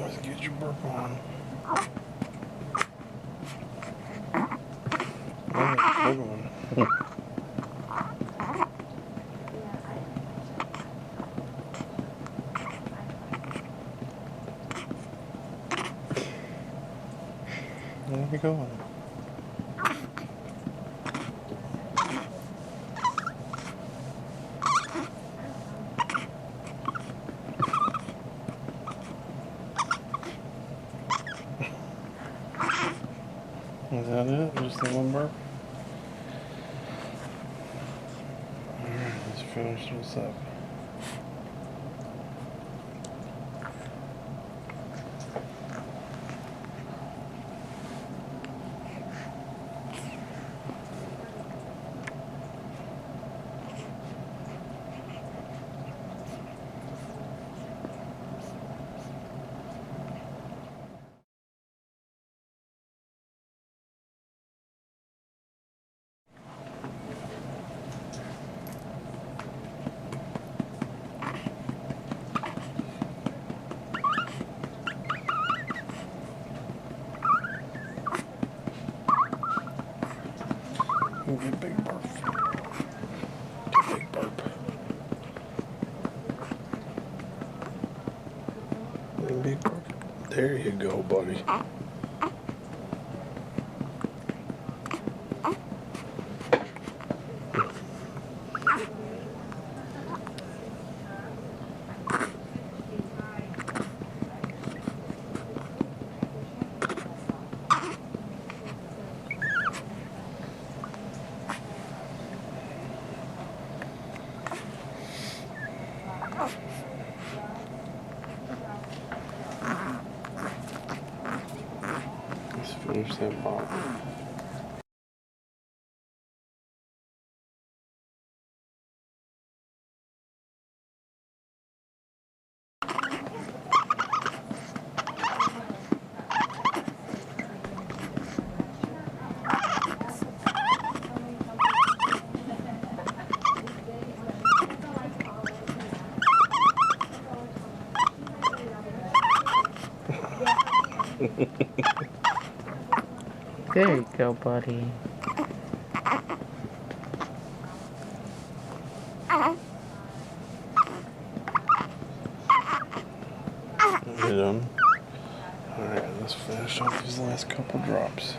Let's get your burp on. Alright, hold on. Where are we going? Is that it? Just the one burp? Alright, let's finish this up. Get a big burp. Get a big burp. Big burp. There you go, buddy. Let's finish that bottle. There you go, buddy. You done? Alright, let's finish off these last couple drops.